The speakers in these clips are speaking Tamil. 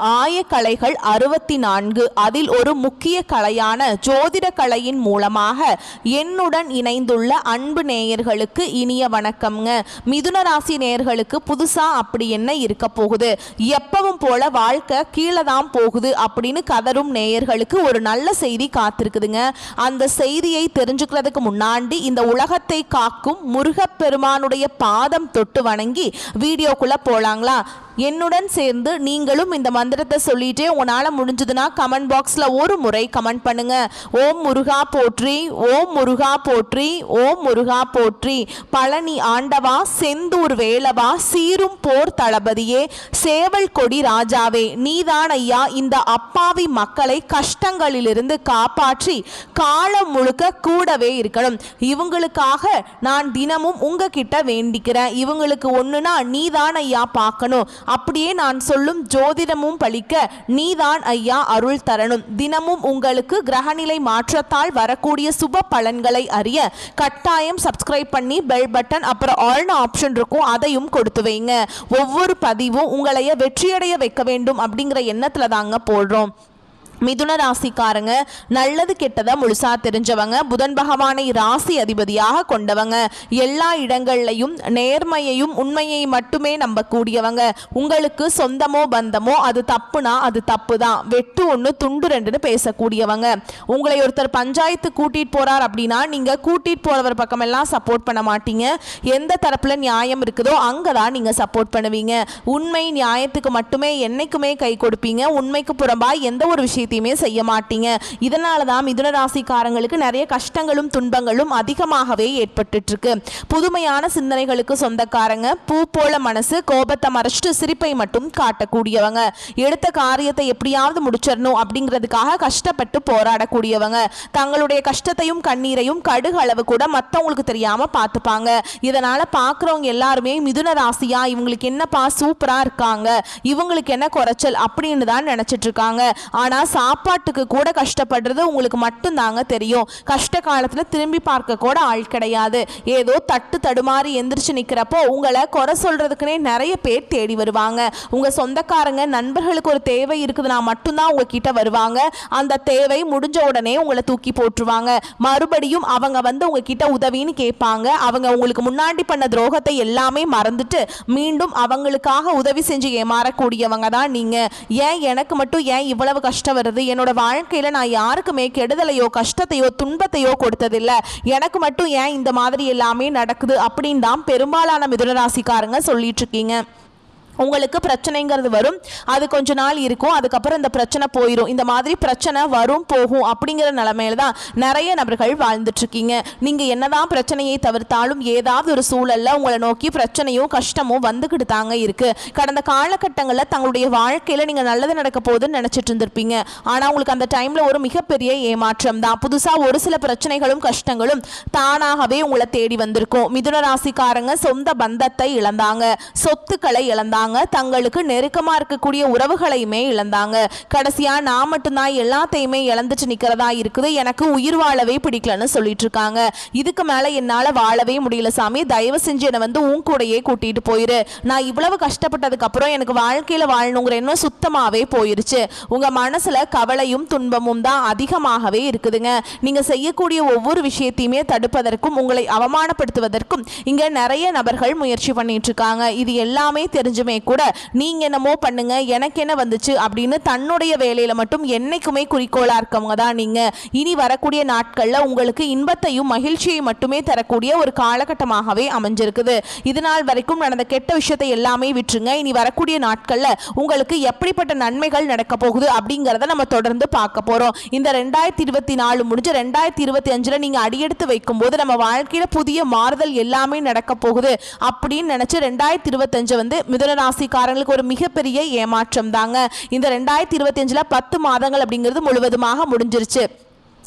ஆயக்கலைகள் 64. அதில் ஒரு முக்கிய கலையான ஜோதிட கலையின் மூலமாக என்னுடன் இணைந்துள்ள அன்பு நேயர்களுக்கு இனிய வணக்கம்ங்க. மிதுன ராசி நேயர்களுக்கு புதுசா அப்படி என்ன இருக்க போகுது, எப்பவும் போல வாழ்க்கை கீழே தான் போகுது அப்படின்னு கதரும் நேயர்களுக்கு ஒரு நல்ல செய்தி காத்திருக்குதுங்க. அந்த செய்தியை தெரிஞ்சுக்கிறதுக்கு முன்னாடி இந்த உலகத்தை காக்கும் முருகப்பெருமானுடைய பாதம் தொட்டு வணங்கி வீடியோக்குள்ள போலாங்களா? என்னுடன் சேர்ந்து நீங்களும் இந்த மந்திரத்தை சொல்லிட்டே உங்களால் முடிஞ்சதுன்னா கமெண்ட் பாக்ஸில் ஒரு முறை கமெண்ட் பண்ணுங்க. ஓம் முருகா போற்றி, ஓம் முருகா போற்றி, ஓம் முருகா போற்றி. பழனி ஆண்டவா, செந்தூர் வேலவா, சீரும் போர் தளபதியே, சேவல் கொடி ராஜாவே, நீதான் ஐயா இந்த அப்பாவி மக்களை கஷ்டங்களிலிருந்து காப்பாற்றி காலம் முழுக்க கூடவே இருக்கணும். இவங்களுக்காக நான் தினமும் உங்ககிட்ட வேண்டிக்கிறேன். இவங்களுக்கு ஒன்றுனா நீதான் ஐயா பார்க்கணும். அப்படியே நான் சொல்லும் ஜோதிடமும் பலிக்க நீதான் ஐயா அருள் தரணும். தினமும் உங்களுக்கு கிரகநிலை மாற்றத்தால் வரக்கூடிய சுப பலன்களை அறிய கட்டாயம் சப்ஸ்கிரைப் பண்ணி பெல் பட்டன் அப்புறம் ஆல்னு ஆப்ஷன் இருக்கும், அதையும் கொடுத்து வைங்க. ஒவ்வொரு பதிவும் உங்களைய வெற்றியடைய வைக்க வேண்டும் அப்படிங்கிற எண்ணத்துல தாங்க போடுறோம். மிதுன ராசிக்காரங்க நல்லது கெட்டதை முழுசா தெரிஞ்சவங்க, புதன் பகவானை ராசி அதிபதியாக கொண்டவங்க, எல்லா இடங்கள்லையும் நேர்மையையும் உண்மையை மட்டுமே நம்பக்கூடியவங்க. உங்களுக்கு சொந்தமோ பந்தமோ அது தப்புனா அது தப்பு தான், வெட்டு ஒன்று துண்டு ரெண்டுன்னு பேசக்கூடியவங்க. உங்களை ஒருத்தர் பஞ்சாயத்து கூட்டிட்டு போறார் அப்படின்னா நீங்க கூட்டிட்டு போறவர் பக்கமெல்லாம் சப்போர்ட் பண்ண மாட்டீங்க. எந்த தரப்புல நியாயம் இருக்குதோ அங்கதான் நீங்க சப்போர்ட் பண்ணுவீங்க. உண்மை நியாயத்துக்கு மட்டுமே என்னைக்குமே கை கொடுப்பீங்க. உண்மைக்கு புறம்பா எந்த ஒரு விஷயத்தையும் செய்ய மாட்டீங்க. இதனால தான் மிதுன ராசிக்காரங்களுக்கு நிறைய கஷ்டங்களும் துன்பங்களும் அதிகமாகவே ஏற்பட்டு இருக்கு. புதுமையான சிந்தனைகளுக்கு சொந்தக்காரங்க, பூ போல மனசு, கோபத்தை மறைச்சிட்டு சிரிப்பை மட்டும் காட்டக்கூடியவங்க, எடுத்த காரியத்தை எப்படியாவது முடிச்சிடணும் அப்படிங்கிறதுக்காக கஷ்டப்பட்டு போராடக்கூடியவங்க, தங்களுடைய கஷ்டத்தையும் கண்ணீரையும் கடுகு அளவு கூட மற்றவங்களுக்கு தெரியாம பார்த்துப்பாங்க. இதனால பார்க்குறவங்க எல்லாருமே மிதுன ராசியா இவங்களுக்கு என்னப்பா சூப்பரா இருக்காங்க, இவங்களுக்கு என்ன குறைச்சல் அப்படின்னு தான் நினைச்சிட்டு இருக்காங்க. ஆனா சாப்பாட்டுக்கு கூட கஷ்டப்படுறது உங்களுக்கு மட்டும் தாங்க தெரியும். கஷ்ட காலத்துல திரும்பி பார்க்க கூட ஆள் கிடையாது. ஏதோ தட்டு தடுமாறி எந்திரிச்சு நிக்கிறப்போ உங்களை குறை சொல்றதுக்குனே நிறைய பேர் தேடி வருவாங்க. உங்க சொந்தக்காரங்க நண்பர்களுக்கு ஒரு தேவை இருக்குதுன்னா மட்டும்தான் உங்ககிட்ட வருவாங்க. அந்த தேவை முடிஞ்ச உடனே உங்களை தூக்கி போட்டுருவாங்க. மறுபடியும் அவங்க வந்து உங்ககிட்ட உதவின்னு கேட்பாங்க. அவங்க உங்களுக்கு முன்னாடி பண்ண துரோகத்தை எல்லாமே மறந்துட்டு மீண்டும் அவங்களுக்காக உதவி செஞ்சு ஏமாறக்கூடியவங்க தான் நீங்க. ஏன் எனக்கு மட்டும் ஏன் இவ்வளவு கஷ்டம் வருது, என்னோட வாழ்க்கையில நான் யாருக்குமே கெடுதலையோ கஷ்டத்தையோ துன்பத்தையோ கொடுத்ததில்லை, எனக்கு மட்டும் ஏன் இந்த மாதிரி எல்லாமே நடக்குது அப்படின்னு தான் பெரும்பாலான மிதுன ராசிக்காரங்க சொல்லிட்டு இருக்கீங்க. உங்களுக்கு பிரச்சனைங்கிறது வரும், அது கொஞ்ச நாள் இருக்கும், அதுக்கப்புறம் இந்த பிரச்சனை போயிடும். இந்த மாதிரி பிரச்சனை வரும் போகும் அப்படிங்கிற நிலைமையில தான் நிறைய நபர்கள் வாழ்ந்துட்டு இருக்கீங்க. நீங்க என்னதான் பிரச்சனையை தவிர்த்தாலும் ஏதாவது ஒரு சூழல்ல உங்களை நோக்கி பிரச்சனையும் கஷ்டமும் வந்துகிட்டு தாங்க இருக்கு. கடந்த காலகட்டங்களில் தங்களுடைய வாழ்க்கையில நீங்க நல்லது நடக்க போகுதுன்னு நினைச்சிட்டு இருந்திருப்பீங்க. ஆனா உங்களுக்கு அந்த டைம்ல ஒரு மிகப்பெரிய ஏமாற்றம் தான். புதுசா ஒரு சில பிரச்சனைகளும் கஷ்டங்களும் தானாகவே உங்களை தேடி வந்திருக்கும். மிதுன ராசிக்காரங்க சொந்த பந்தத்தை இழந்தாங்க, சொத்துக்களை இழந்தாங்க, தங்களுக்கு நெருக்கமா இருக்கக்கூடிய உறவுகளையுமே இழந்தாங்க. கடைசியா நான் மட்டும்தான் எல்லாத்தையுமே இழந்துட்டு நிக்கிறதா இருக்குது, எனக்கு உயிர் வாழவே பிடிக்கலன்னு சொல்லிட்டு இருக்காங்க. இதுக்கு மேல என்னால வாழவே முடியல சாமி, தயவு செஞ்சு என்னை வந்து உன் கூடையே கூட்டிட்டு போயிரு. நான் இவ்வளவு கஷ்டப்பட்டதுக்கு அப்புறம் எனக்கு வாழ்க்கையில வாழணுங்கிற எண்ணம் சுத்தமாவே போயிருச்சு. உங்க மனசுல கவலையும் துன்பமும் தான் அதிகமாகவே இருக்குதுங்க. நீங்க செய்யக்கூடிய ஒவ்வொரு விஷயத்தையுமே தடுப்பதற்கும் உங்களை அவமானப்படுத்துவதற்கும் இங்க நிறைய நபர்கள் முயற்சி பண்ணிட்டு இருக்காங்க. இது எல்லாமே தெரிஞ்சுமே கூட நீங்க என்னமோ பண்ணுங்க எனக்கு என்ன வந்துச்சு அப்படின்னு தன்னுடைய வேலையில மட்டும் என்னைக்குமே குறிக்கோளா இருக்கவங்க தான் நீங்க. இனி வரக்கூடிய நாட்கள்ல உங்களுக்கு இன்பத்தையும் மகிழ்ச்சியை மட்டுமே தரக்கூடிய ஒரு காலகட்டமாகவே அமைஞ்சிருக்குது. இதனால் வரைக்கும் நடந்த கெட்ட விஷயத்தை எல்லாமே விட்டுருங்க. இனி வரக்கூடிய நாட்கள்ல உங்களுக்கு எப்படிப்பட்ட நன்மைகள் நடக்க போகுது அப்படிங்கறத நம்ம தொடர்ந்து பார்க்க போறோம். இந்த 2024 முடிஞ்சு 2025 நீங்க அடியெடுத்து வைக்கும் போது நம்ம வாழ்க்கையில புதிய மாறுதல் எல்லாமே நடக்க போகுது அப்படின்னு நினைச்சு 2025 வந்து மிதுன ராசிக்காரங்களுக்கு ஒரு மிகப்பெரிய ஏமாற்றம் தாங்க. இந்த 2025 10 மாதங்கள் அப்படிங்கிறது முழுவதுமாக முடிஞ்சிருச்சு.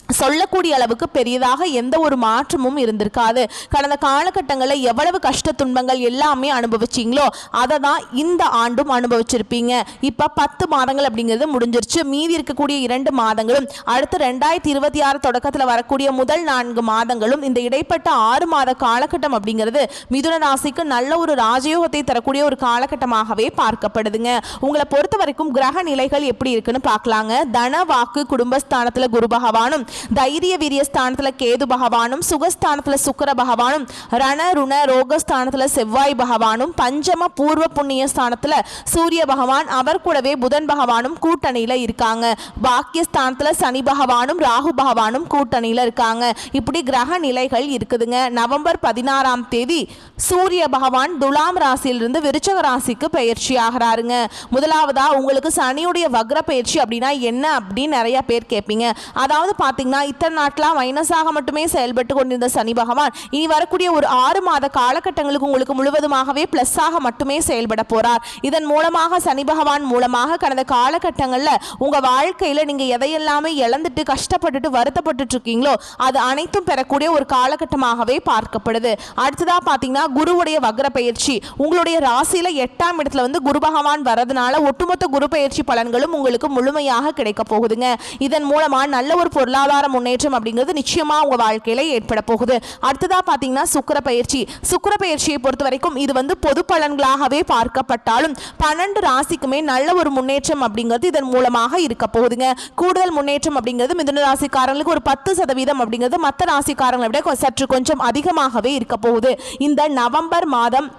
சொல்லக்கூடிய அளவுக்கு பெரியதாக எந்த ஒரு மாற்றமும் இருந்திருக்காது. கடந்த காலகட்டங்களில் எவ்வளவு கஷ்ட துன்பங்கள் எல்லாமே அனுபவிச்சிங்களோ அதை தான் இந்த ஆண்டும் அனுபவிச்சிருப்பீங்க. இப்போ 10 மாதங்கள் அப்படிங்கிறது முடிஞ்சிருச்சு. மீதி இருக்கக்கூடிய 2 மாதங்களும் அடுத்து 2026 தொடக்கத்தில் வரக்கூடிய முதல் 4 மாதங்களும் இந்த இடைப்பட்ட 6 மாத காலகட்டம் அப்படிங்கிறது மிதுன ராசிக்கு நல்ல ஒரு ராஜயோகத்தை தரக்கூடிய ஒரு காலகட்டமாகவே பார்க்கப்படுதுங்க. உங்களை பொறுத்த வரைக்கும் கிரக நிலைகள் எப்படி இருக்குன்னு பார்க்கலாங்க. தன வாக்கு குடும்பஸ்தானத்தில் குரு பகவானும், தைரிய வீரியஸ்தானத்துல கேது பகவானும், சுகஸ்தானத்துல சுக்கிர பகவானும், ரண ருண ரோகஸ்தானத்துல செவ்வாய் பகவானும், பஞ்சம பூர்வ புண்ணிய ஸ்தானத்துல சூரிய பகவான், அவர் கூடவே புதன் பகவானும் கூட்டணியில இருக்காங்க. பாக்கியஸ்தானத்துல சனி பகவானும் ராகு பகவானும் கூட்டணியில இருக்காங்க. இப்படி கிரக நிலைகள் இருக்குதுங்க. நவம்பர் 16ஆம் தேதி சூரிய பகவான் துலாம் ராசியிலிருந்து விருச்சக ராசிக்கு பயிற்சி ஆகிறாருங்க. முதலாவதா உங்களுக்கு சனியுடைய வக்ர பயிற்சி அப்படின்னா என்ன அப்படின்னு நிறைய பேர் கேட்பீங்க. அதாவது பார்த்தீங்கன்னா இத்தனை நாட்களாக மைனஸாக மட்டுமே செயல்பட்டு கொண்டிருந்த சனி பகவான் இனி வரக்கூடிய ஒரு 6 மாத காலகட்டங்களுக்கு உங்களுக்கு முழுவதுமாகவே பிளஸ்ஸாக மட்டுமே செயல்பட போறார். இதன் மூலமாக சனி பகவான் மூலமாக கடந்த காலகட்டங்களில் உங்க வாழ்க்கையில நீங்க எதையெல்லாமே இழந்துட்டு கஷ்டப்பட்டுட்டு வருத்தப்பட்டு இருக்கீங்களோ அது அனைத்தும் பெறக்கூடிய ஒரு காலகட்டமாகவே பார்க்கப்படுது. அடுத்ததா பார்த்தீங்கன்னா குருவுடைய வக்ர பயிற்சி உங்களுடைய ராசியில 8ஆம் இடத்துல வந்து குரு பகவான் வரதுனால ஒட்டுமொத்த குரு பயிற்சி பலன்களும் உங்களுக்கு முழுமையாக கிடைக்க போகுதுங்க. இதன் மூலமா நல்ல ஒரு பொருளாதார முன்னேற்றம் அப்படிங்கிறது நிச்சயமா உங்க வாழ்க்கையில ஏற்பட போகுது. அடுத்ததா பாத்தீங்கன்னா சுக்கிர பயிற்சியை பொறுத்த வரைக்கும் இது வந்து பொது பலன்களாகவே பார்க்கப்பட்டாலும் 12 ராசிக்குமே நல்ல ஒரு முன்னேற்றம் அப்படிங்கிறது இதன் மூலமாக இருக்க போகுதுங்க. கூடுதல் முன்னேற்றம் அப்படிங்கிறது மிதுன ராசிக்காரங்களுக்கு ஒரு 10% அப்படிங்கிறது மற்ற ராசிக்காரங்களை விட சற்று கொஞ்சம் அதிகமாகவே இருக்க போகுது. இந்த நவம்பர் மாதம்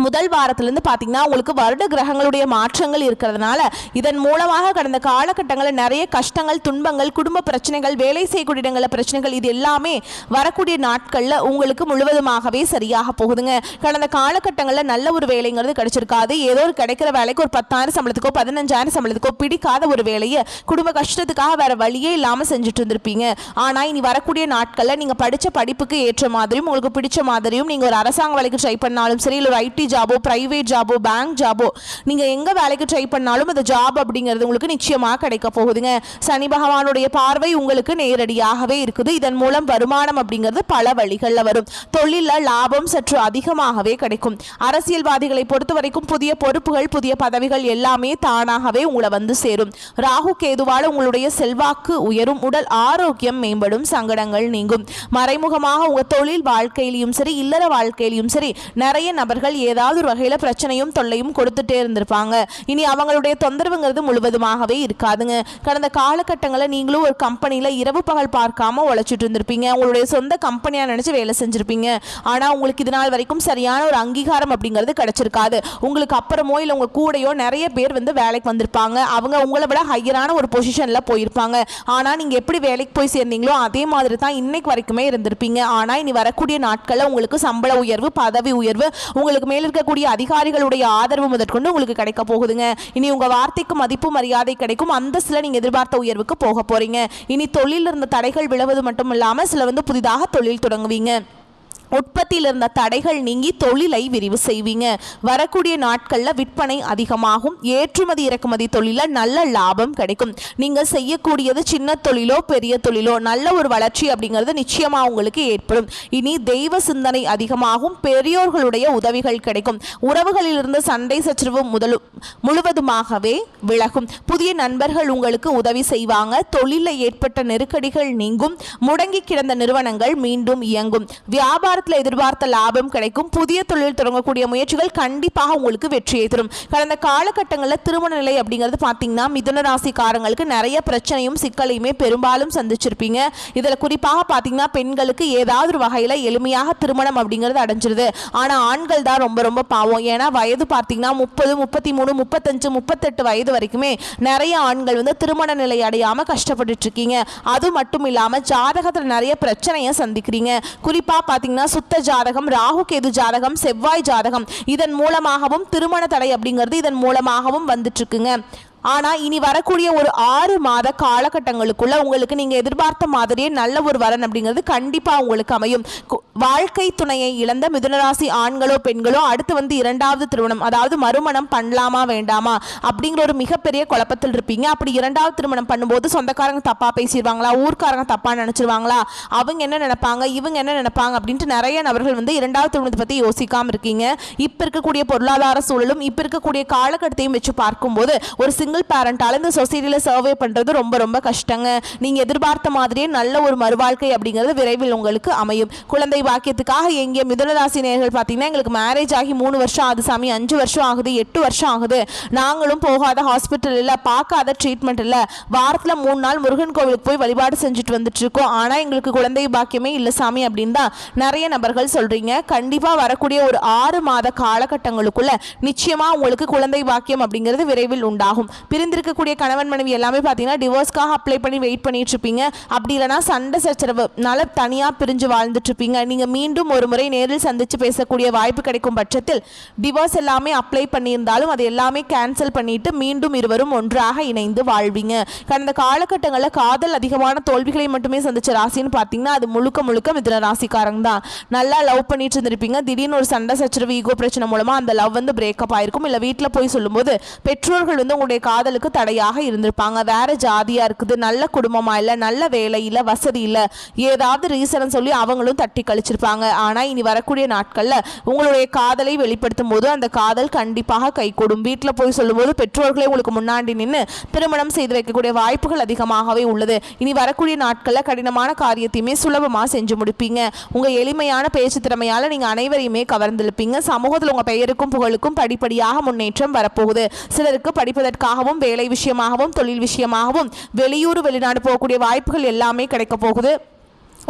முதல் வாரத்திலிருந்து பார்த்தீங்கன்னா உங்களுக்கு வருட கிரகங்களுடைய மாற்றங்கள் இருக்கிறதுனால இதன் மூலமாக கடந்த காலகட்டங்களில் நிறைய கஷ்டங்கள் துன்பங்கள் குடும்ப பிரச்சனைகள் வேலை செய்யக்கூடிய இடங்களில் பிரச்சனைகள் இது எல்லாமே வரக்கூடிய நாட்களில் உங்களுக்கு முழுவதுமாகவே சரியாக போகுதுங்க. கடந்த காலகட்டங்களில் நல்ல ஒரு வேலைங்கிறது கிடைச்சிருக்காது. ஏதோ ஒரு கிடைக்கிற வேலைக்கு ஒரு 10,000 சம்பளத்துக்கோ 15,000 சம்பளத்துக்கோ பிடிக்காத ஒரு வேலையை குடும்ப கஷ்டத்துக்காக வேற வழியே இல்லாமல் செஞ்சுட்டு இருந்திருப்பீங்க. ஆனால் இனி வரக்கூடிய நாட்களில் நீங்கள் படித்த படிப்புக்கு ஏற்ற மாதிரியும் உங்களுக்கு பிடிச்ச மாதிரியும் நீங்கள் ஒரு அரசாங்க வேலைக்கு ட்ரை பண்ணாலும் சரி, இல்லை ஒரு ஐடி ஜாபோ பிரைவேட் ஜாபோ பேங்க் ஜாபோ நீங்க எங்க வேலைக்கு ட்ரை பண்ணாலும் அந்த ஜாப் அப்படிங்கிறது உங்களுக்கு நிச்சயமாக கிடைக்க போகுதுங்க. சனி பகவானுடைய பார்வை உங்களுக்கு நேரடியாகவே இருக்குது. இதன் மூலம் வருமானம் அப்படிங்கிறது பல வழிகளில் வரும். தொழில லாபம் சற்று அதிகமாகவே கிடைக்கும். அரசியல்வாதிகளை பொறுத்த வரைக்கும் புதிய பொறுப்புகள் புதிய பதவிகள் எல்லாமே தானாகவே உங்களை வந்து சேரும். ராகு கேதுவால உங்களுடைய செல்வாக்கு உயரும், உடல் ஆரோக்கியம் மேம்படும், சங்கடங்கள் நீங்கும். மறைமுகமாக உங்க தொழில் வாழ்க்கையிலும் சரி இல்லற வாழ்க்கையிலும் சரி நிறைய நபர்கள் ஏதாவது ஒரு வகையில் பிரச்சனையும் தொல்லையும் கொடுத்துட்டே இருந்திருப்பாங்க. இனி அவங்களுடைய தொந்தரவுங்கிறது முழுவதுமாகவே இருக்காதுங்க. கடந்த காலகட்டங்களில் நீங்களும் ஒரு கம்பெனியில் இரவு பகல் பார்க்காம உழைச்சிட்டு இருந்திருப்பீங்க. உங்களுடைய சொந்த கம்பெனியாக நினச்சி வேலை செஞ்சுருப்பீங்க. ஆனால் உங்களுக்கு இது நாள் வரைக்கும் சரியான ஒரு அங்கீகாரம் அப்படிங்கிறது கிடைச்சிருக்காது. உங்களுக்கு அப்புறமோ இல்லை உங்கள் கூடையோ நிறைய பேர் வந்து வேலைக்கு வந்திருப்பாங்க. அவங்க உங்களை விட ஹையரான ஒரு பொசிஷனில் போயிருப்பாங்க. ஆனால் நீங்கள் எப்படி வேலைக்கு போய் சேர்ந்தீங்களோ அதே மாதிரி தான் இன்னைக்கு வரைக்குமே இருந்திருப்பீங்க. ஆனால் இனி வரக்கூடிய நாட்களில் உங்களுக்கு சம்பள உயர்வு பதவி உயர்வு உங்களுக்கு மேல் இருக்கக்கூடிய அதிகாரிகளுடைய ஆதரவு முதற்கொண்டு உங்களுக்கு கிடைக்க போகுதுங்க. இனி உங்க வார்த்தைக்கு மதிப்பு மரியாதை கிடைக்கும். அந்தஸ்துல நீங்க எதிர்பார்த்த உயர்வுக்கு போக போறீங்க. இனி தொழில் இருந்த தடைகள் விலவது மட்டும் இல்லாம சில வந்து புதிதாக தொழில் தொடங்குவீங்க. உற்பத்தியில் இருந்த தடைகள் நீங்கி தொழிலை விரிவு செய்வீங்க. வரக்கூடிய நாட்களில் விற்பனை அதிகமாகும். ஏற்றுமதி இறக்குமதி தொழிலில் நல்ல லாபம் கிடைக்கும். நீங்கள் செய்யக்கூடியது சின்ன தொழிலோ பெரிய தொழிலோ நல்ல ஒரு வளர்ச்சி அப்படிங்கிறது நிச்சயமாக உங்களுக்கு ஏற்படும். இனி தெய்வ சிந்தனை அதிகமாகும். பெரியோர்களுடைய உதவிகள் கிடைக்கும். உறவுகளிலிருந்து சண்டை சச்சரவு முழுவதுமாகவே விலகும். புதிய நண்பர்கள் உங்களுக்கு உதவி செய்வாங்க. தொழிலில் ஏற்பட்ட நெருக்கடிகள் நீங்கும். முடங்கி கிடந்த நிறுவனங்கள் மீண்டும் இயங்கும். வியாபார எதிர்பார்த்த லாபம் கிடைக்கும். புதிய தொழில் தொடங்கக்கூடிய முயற்சிகள் கண்டிப்பாக உங்களுக்கு வெற்றியை தரும். கடந்த காலகட்டங்களில் திருமண நிலை அப்படிங்கிறது பார்த்தீங்கன்னா மிதுன ராசிக்காரங்களுக்கு நிறைய பிரச்சனையும் சிக்கலையுமே பெரும்பாலும் சந்திச்சிருப்பீங்க. இதில் குறிப்பாக பார்த்தீங்கன்னா பெண்களுக்கு ஏதாவது ஒரு வகையில் எளிமையாக திருமணம் அப்படிங்கிறது அடைஞ்சிருது. ஆனால் ஆண்கள் தான் ரொம்ப ரொம்ப பாவம். ஏன்னா வயது பார்த்தீங்கன்னா 30, 33, 35, 38 வயது வரைக்குமே நிறைய ஆண்கள் வந்து திருமண நிலை அடையாமல் கஷ்டப்பட்டு இருக்கீங்க. அது மட்டும் இல்லாமல் ஜாதகத்தில் நிறைய பிரச்சனையை சந்திக்கிறீங்க. குறிப்பாக பார்த்தீங்கன்னா சுத்த ஜாதகம் ராகு கேது ஜாதகம் செவ்வாய் ஜாதகம் இதன் மூலமாகவும் திருமண தடை அப்படிங்கிறது இதன் மூலமாகவும் வந்துட்டு இருக்குங்க. ஆனால் இனி வரக்கூடிய ஒரு 6 மாத காலகட்டங்களுக்குள்ள உங்களுக்கு நீங்கள் எதிர்பார்த்த மாதிரியே நல்ல ஒரு வரன் அப்படிங்கிறது கண்டிப்பாக உங்களுக்கு அமையும். வாழ்க்கை துணையை இழந்த மிதுனராசி ஆண்களோ பெண்களோ அடுத்து வந்து 2வது திருமணம், அதாவது மறுமணம் பண்ணலாமா வேண்டாமா அப்படிங்கிற ஒரு மிகப்பெரிய குழப்பத்தில் இருப்பீங்க. அப்படி 2வது திருமணம் பண்ணும்போது சொந்தக்காரங்க தப்பாக பேசிடுவாங்களா, ஊர்க்காரங்க தப்பாக நினச்சிருவாங்களா, அவங்க என்ன நினைப்பாங்க, இவங்க என்ன நினைப்பாங்க அப்படின்ட்டு நிறைய நபர்கள் வந்து 2வது திருமணத்தை பற்றி யோசிக்காமல் இருக்கீங்க. இப்போ இருக்கக்கூடிய பொருளாதார சூழலும் இப்போ இருக்கக்கூடிய காலகட்டத்தையும் வச்சு பார்க்கும்போது ஒரு சிங்கிள் பேரண்டால இந்த சொசைட்டியில் சர்வே பண்ணுறது ரொம்ப ரொம்ப கஷ்டங்க. நீங்கள் எதிர்பார்த்த மாதிரியே நல்ல ஒரு மறுவாழ்க்கை அப்படிங்கிறது விரைவில் உங்களுக்கு அமையும். குழந்தை பாக்கியத்துக்காக எங்கே மிதுனராசி நேயர்கள் பார்த்தீங்கன்னா எங்களுக்கு மேரேஜ் ஆகி 3 வருஷம் ஆகுது சாமி, 5 வருஷம் ஆகுது, 8 வருஷம் ஆகுது, நாங்களும் போகாத ஹாஸ்பிட்டல் இல்லை, பார்க்காத ட்ரீட்மெண்ட் இல்லை, வாரத்தில் 3 நாள் முருகன் கோவிலுக்கு போய் வழிபாடு செஞ்சுட்டு வந்துட்டு இருக்கோம், ஆனால் எங்களுக்கு குழந்தை பாக்கியமே இல்லை சாமி அப்படின்னு தான் நிறைய நபர்கள் சொல்றீங்க. கண்டிப்பாக வரக்கூடிய ஒரு 6 மாத காலகட்டங்களுக்குள்ள நிச்சயமா உங்களுக்கு குழந்தை பாக்கியம் அப்படிங்கிறது விரைவில் உண்டாகும். பிரிந்திருக்கக்கூடிய கணவன் மனைவி எல்லாமே பார்த்தீங்கன்னா டிவோர்ஸ்க்காக அப்ளை பண்ணி வெயிட் பண்ணிட்டு இருப்பீங்க. அப்படி இல்லைனா சண்டை சச்சரவுனால தனியாக பிரிஞ்சு வாழ்ந்துட்டு இருப்பீங்க. நீங்கள் மீண்டும் ஒரு முறை நேரில் சந்தித்து பேசக்கூடிய வாய்ப்பு கிடைக்கும் பட்சத்தில் டிவோர்ஸ் எல்லாமே அப்ளை பண்ணியிருந்தாலும் அது எல்லாமே கேன்சல் பண்ணிட்டு மீண்டும் இருவரும் ஒன்றாக இணைந்து வாழ்வீங்க. கடந்த காலகட்டங்களில் காதல் அதிகமான தோல்விகளை மட்டுமே சந்திச்ச ராசின்னு பார்த்தீங்கன்னா அது முழுக்க முழுக்க மிதுன ராசிக்காரங்க தான். நல்லா லவ் பண்ணிட்டு இருந்திருப்பீங்க, திடீர்னு ஒரு சண்டை சச்சரவு ஈகோ பிரச்சனை மூலமாக அந்த லவ் வந்து பிரேக்கப் ஆயிருக்கும். இல்லை வீட்டில் போய் சொல்லும்போது பெற்றோர்கள் வந்து உங்களுடைய காதலுக்கு தடையாக இருந்திருப்பாங்க. வேற ஜாதியாக இருக்குது, நல்ல குடும்பமாக இல்லை, நல்ல வேலை இல்லை, வசதி இல்லை, ஏதாவது ரீசன் சொல்லி அவங்களும் தட்டி கழிச்சிருப்பாங்க. ஆனால் இனி வரக்கூடிய நாட்களில் உங்களுடைய காதலை வெளிப்படுத்தும் போது அந்த காதல் கண்டிப்பாக கைகூடும். வீட்டில் போய் சொல்லும்போது பெற்றோர்களே உங்களுக்கு முன்னாடி நின்று திருமணம் செய்து வைக்கக்கூடிய வாய்ப்புகள் அதிகமாகவே உள்ளது. இனி வரக்கூடிய நாட்களில் கடினமான காரியத்தையுமே சுலபமாக செஞ்சு முடிப்பீங்க. உங்கள் எளிமையான பேச்சு திறமையால் நீங்கள் அனைவரையுமே கவர்ந்திருப்பீங்க. சமூகத்தில் உங்கள் பெயருக்கும் புகழுக்கும் படிப்படியாக முன்னேற்றம் வரப்போகுது. சிலருக்கு படிப்பதற்காகவும் வேலை விஷயமாகவும் தொழில் விஷயமாகவும் வெளியூர் வெளிநாடு போகக்கூடிய வாய்ப்புகள் எல்லாமே கிடைக்க போகுது.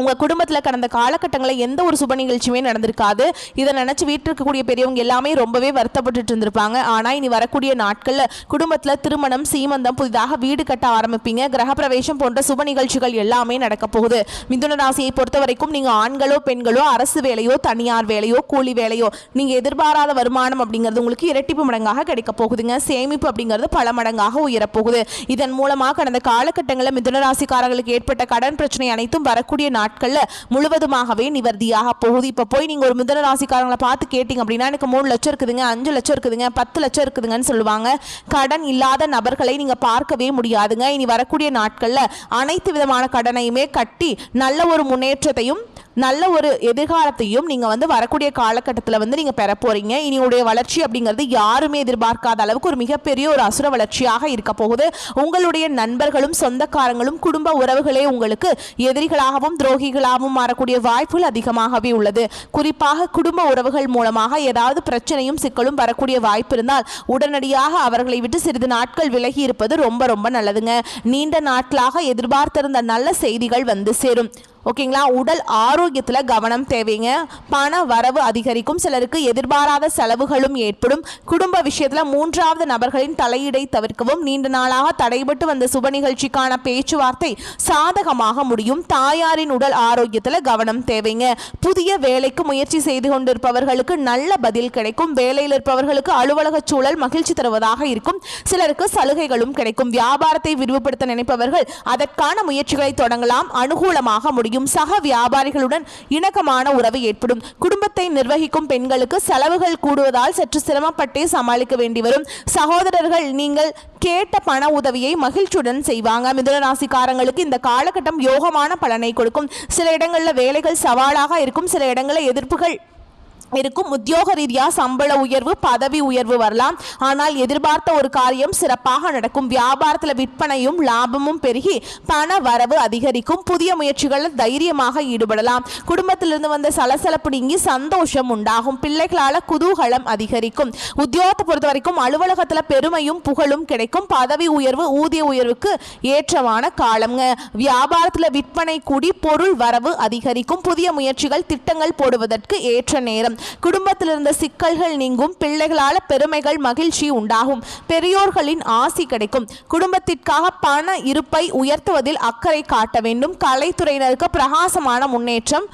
உங்கள் குடும்பத்தில் கடந்த காலகட்டங்களில் எந்த ஒரு சுப நிகழ்ச்சியுமே நடந்திருக்காது. இதை நினச்சி வீட்டில் இருக்கக்கூடிய பெரியவங்க எல்லாமே ரொம்பவே வருத்தப்பட்டு இருந்திருப்பாங்க. ஆனால் இனி வரக்கூடிய நாட்களில் குடும்பத்தில் திருமணம், சீமந்தம், புதிதாக வீடு கட்ட ஆரம்பிப்பீங்க. கிரகப்பிரவேசம் போன்ற சுப நிகழ்ச்சிகள் எல்லாமே நடக்க போகுது. மிதுன ராசியை பொறுத்த வரைக்கும் நீங்கள் ஆண்களோ பெண்களோ அரசு வேலையோ தனியார் வேலையோ கூலி வேலையோ நீங்கள் எதிர்பாராத வருமானம் அப்படிங்கிறது உங்களுக்கு இரட்டிப்பு மடங்காக கிடைக்க போகுதுங்க. சேமிப்பு அப்படிங்கிறது பல மடங்காக உயரப்போகுது. இதன் மூலமாக கடந்த காலகட்டங்களில் மிதுன ராசிக்காரர்களுக்கு ஏற்பட்ட கடன் பிரச்சனை அனைத்தும் வரக்கூடிய நாட்கள்ல முழுவதுமாகவே நிவர்த்தியாக போகுது. இப்போ போய் நீங்க ஒரு மிதுன ராசிக்காரங்களை பார்த்து கேட்டீங்க அப்படின்னா எனக்கு 3 லட்சம் இருக்குதுங்க, 5 லட்சம் இருக்குதுங்க, 10 லட்சம் இருக்குதுங்கன்னு சொல்லுவாங்க. கடன் இல்லாத நபர்களை நீங்க பார்க்கவே முடியாதுங்க. இனி வரக்கூடிய நாட்கள்ல அனைத்து விதமான கடனையுமே கட்டி நல்ல ஒரு முன்னேற்றத்தையும் நல்ல ஒரு எதிர்காலத்தையும் நீங்கள் வந்து வரக்கூடிய காலகட்டத்தில் வந்து நீங்கள் பெற போகிறீங்க. இனியுடைய வளர்ச்சி அப்படிங்கிறது யாருமே எதிர்பார்க்காத அளவுக்கு ஒரு மிகப்பெரிய ஒரு அசுர வளர்ச்சியாக இருக்க போகுது. உங்களுடைய நண்பர்களும் சொந்தக்காரங்களும் குடும்ப உறவுகளே உங்களுக்கு எதிரிகளாகவும் துரோகிகளாகவும் மாறக்கூடிய வாய்ப்புகள் அதிகமாகவே உள்ளது. குறிப்பாக குடும்ப உறவுகள் மூலமாக ஏதாவது பிரச்சனையும் சிக்கலும் வரக்கூடிய வாய்ப்பு இருந்தால் உடனடியாக அவர்களை விட்டு சிறிது நாட்கள் விலகி இருப்பது ரொம்ப ரொம்ப நல்லதுங்க. நீண்ட நாட்களாக எதிர்பார்த்திருந்த நல்ல செய்திகள் வந்து சேரும். ஓகேங்களா. உடல் ஆரோக்கியத்தில் கவனம் தேவைங்க. பண வரவு அதிகரிக்கும். சிலருக்கு எதிர்பாராத செலவுகளும் ஏற்படும். குடும்ப விஷயத்தில் 3வது நபர்களின் தலையீடை தவிர்க்கவும். நீண்ட நாளாக தடைபட்டு வந்த சுப நிகழ்ச்சிக்கான பேச்சுவார்த்தை சாதகமாக முடியும். தாயாரின் உடல் ஆரோக்கியத்தில் கவனம் தேவைங்க. புதிய வேலைக்கு முயற்சி செய்து கொண்டிருப்பவர்களுக்கு நல்ல பதில் கிடைக்கும். வேலையில் இருப்பவர்களுக்கு அலுவலக சூழல் மகிழ்ச்சி தருவதாக இருக்கும். சிலருக்கு சலுகைகளும் கிடைக்கும். வியாபாரத்தை விரிவுபடுத்த நினைப்பவர்கள் அதற்கான முயற்சிகளை தொடங்கலாம். அனுகூலமாக முடியும். சக வியாபாரிகளுடன் இணக்கமான உறவு ஏற்படும். குடும்பத்தை நிர்வகிக்கும் பெண்களுக்கு செலவுகள் கூடுவதால் சற்று சிரமப்பட்டே சமாளிக்க வேண்டி வரும். சகோதரர்கள் நீங்கள் கேட்ட பண உதவியை மகிழ்ச்சியுடன் செய்வாங்க. மிதுன ராசிக்காரங்களுக்கு இந்த காலகட்டம் யோகமான பலனை கொடுக்கும். சில இடங்களில் வேலைகள் சவாலாக இருக்கும். சில இடங்களில் எதிர்ப்புகள் இருக்கும். உத்தியோக ரீதியாக சம்பள உயர்வு, பதவி உயர்வு வரலாம். ஆனால் எதிர்பார்த்த ஒரு காரியம் சிறப்பாக நடக்கும். வியாபாரத்தில் விற்பனையும் லாபமும் பெருகி பண வரவு அதிகரிக்கும். புதிய முயற்சிகளில் தைரியமாக ஈடுபடலாம். குடும்பத்திலிருந்து வந்த சலசலப்பு நீங்கி சந்தோஷம் உண்டாகும். பிள்ளைகளால் குதூகலம் அதிகரிக்கும். உத்தியோகத்தை பொறுத்த வரைக்கும் அலுவலகத்தில் பெருமையும் புகழும் கிடைக்கும். பதவி உயர்வு, ஊதிய உயர்வுக்கு ஏற்றமான காலம்ங்க. வியாபாரத்தில் விற்பனை கூடி பொருள் வரவு அதிகரிக்கும். புதிய முயற்சிகள், திட்டங்கள் போடுவதற்கு ஏற்ற நேரம். குடும்பத்தில் இருந்த சிக்கல்கள் நீங்கும். பிள்ளைகளால் பெருமைகள், மகிழ்ச்சி உண்டாகும். பெரியோர்களின் ஆசி கிடைக்கும். குடும்பத்திற்காக பண இருப்பை உயர்த்துவதில் அக்கறை காட்ட வேண்டும். கலைத்துறையினருக்கு பிரகாசமான முன்னேற்றம்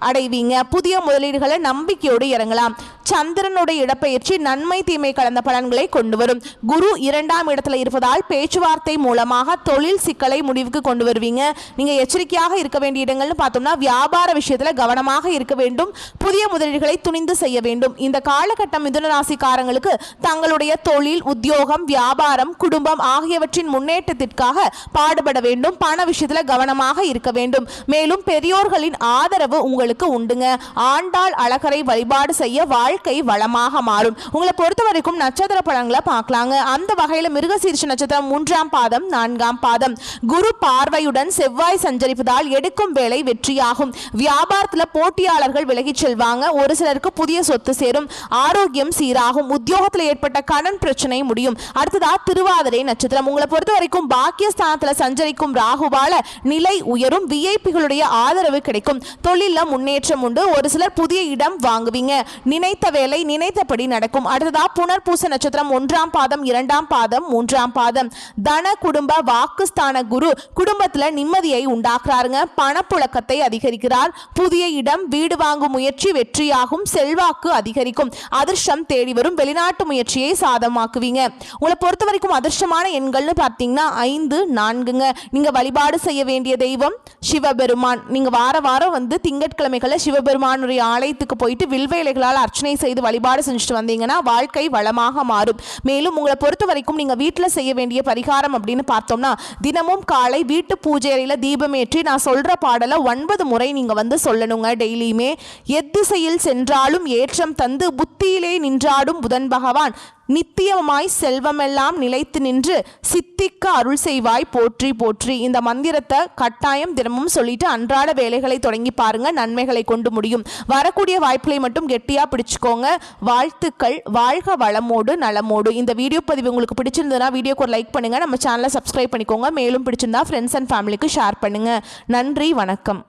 அடைவீங்க. புதிய முதலீடுகளை நம்பிக்கையோடு இறங்கலாம். சந்திரனுடைய இடப்பெயர்ச்சி நன்மை தீமை கலந்த பலன்களை கொண்டு வரும். குரு 2ஆம் இடத்துல இருப்பதால் பேச்சுவார்த்தை மூலமாக தொழில் சிக்கலை முடிவுக்கு கொண்டு வருவீங்க. நீங்க எச்சரிக்கையாக இருக்க வேண்டிய இடங்கள்னு பார்த்தோம்னா வியாபார விஷயத்துல கவனமாக இருக்க வேண்டும். புதிய முதலீடுகளை துணிந்து செய்ய வேண்டும். இந்த காலகட்டம் மிதுன ராசிக்காரங்களுக்கு தங்களுடைய தொழில், உத்தியோகம், வியாபாரம், குடும்பம் ஆகியவற்றின் முன்னேற்றத்திற்காக பாடுபட வேண்டும். பண விஷயத்துல கவனமாக இருக்க வேண்டும். மேலும் பெரியோர்களின் ஆதரவு உங்களுக்கு உண்டுங்க. ஆண்டாள் அழகரை வழிபாடு செய்ய வாழ்க்கை வளமாக மாறும். உங்களை பொறுத்த வரைக்கும் நட்சத்திர பலன்களை பார்க்கலாங்க. அந்த வகையில் மிருகசீரிஷ நட்சத்திரம் 3ஆம் பாதம் 4ஆம் பாதம். குரு பார்வையுடன் செவ்வாய் சஞ்சரிப்பதால் எடுக்கும் வேலை வெற்றியாகும். வியாபாரத்தில் போட்டியாளர்கள் விலகிச் செல்வாங்க. ஒரு சிலருக்கு புதிய சொத்து சேரும். ஆரோக்கியம் சீராகும். உத்தியோகத்தில் ஏற்பட்ட கடன் பிரச்சனை முடியும். அடுத்ததா திருவாதிரை நட்சத்திரம். உங்களை பொறுத்த வரைக்கும் பாக்கியஸ்தானத்தில் சஞ்சரிக்கும் ராகுவால நிலை உயரும். விஐபிகளுடைய ஆதரவு கிடைக்கும். தொழில முன்னேற்றம் உண்டு. ஒரு சிலர் புதிய இடம் வாங்குவீங்க. நினைத்த வேலை நினைத்தபடி நடக்கும். அடுத்ததா புனர்பூச நட்சத்திரம் 1ஆம் பாதம் 2ஆம் பாதம் 3ஆம் பாதம். தன குடும்ப வாக்குஸ்தான குரு குடும்பத்துல நிம்மதியை உண்டாக்குறாருங்க. பணப்புழக்கத்தை அதிகரிக்கிறார். புதிய இடம், வீடு வாங்கும் முயற்சி வெற்றியாகும். செல்வாக்கு அதிகரிக்கும். அதிர்ஷ்டம் தேடி வரும். வெளிநாட்டு முயற்சியை சாதமாக்குவீங்க. உங்களை பொறுத்த வரைக்கும் அதிர்ஷ்டமான எண்கள்னு பார்த்தீங்கன்னா 5, 4ங்க. நீங்க வழிபாடு செய்ய வேண்டிய தெய்வம் சிவபெருமான். நீங்க வாரம் வந்து திங்கட்கிழமைகளை சிவபெருமானுடைய ஆலயத்துக்கு போயிட்டு வில்வ இலைகளால் அர்ச்சனை செய்து வழிபாடு செஞ்சுட்டு வந்தீங்கன்னா வாழ்க்கை வளமாக மாறும். மேலும் உங்களை பொறுத்த வரைக்கும் நீங்க வீட்டில் செய்ய வேண்டிய பரிகாரம் அப்படின்னு பார்த்தோம்னா தினமும் காலை வீட்டு பூஜை அறையில தீபமேற்றி நான் சொல்ற பாடலை 9 முறை நீங்க வந்து சொல்லணுங்க. டெய்லியுமே எத்திசையில் சென்றாலும் ஏற்றம் தந்து புத்தியிலே நின்றாடும் புதன் பகவான் நித்தியமாய் செல்வமெல்லாம் நிலைத்து நின்று சித்திக்க அருள் செய்வாய் போற்றி போற்றி. இந்த மந்திரத்தை கட்டாயம் தினமும் சொல்லிட்டு அன்றாட வேலைகளை தொடங்கி பாருங்க. நன்மைகளை கொண்டு முடியும். வரக்கூடிய வாய்ப்புகளை மட்டும் கெட்டியா பிடிச்சுக்கோங்க. வாழ்த்துக்கள். வாழ்க வளமோடு நலமோடு. இந்த வீடியோ பதிவு உங்களுக்கு பிடிச்சிருந்ததுன்னா வீடியோக்கு ஒரு லைக் பண்ணுங்க. நம்ம சேனலை சப்ஸ்கிரைப் பண்ணிக்கோங்க. மேலும் பிடிச்சிருந்தா ஃப்ரெண்ட்ஸ் அண்ட் ஃபேமிலிக்கு ஷேர் பண்ணுங்க. நன்றி, வணக்கம்.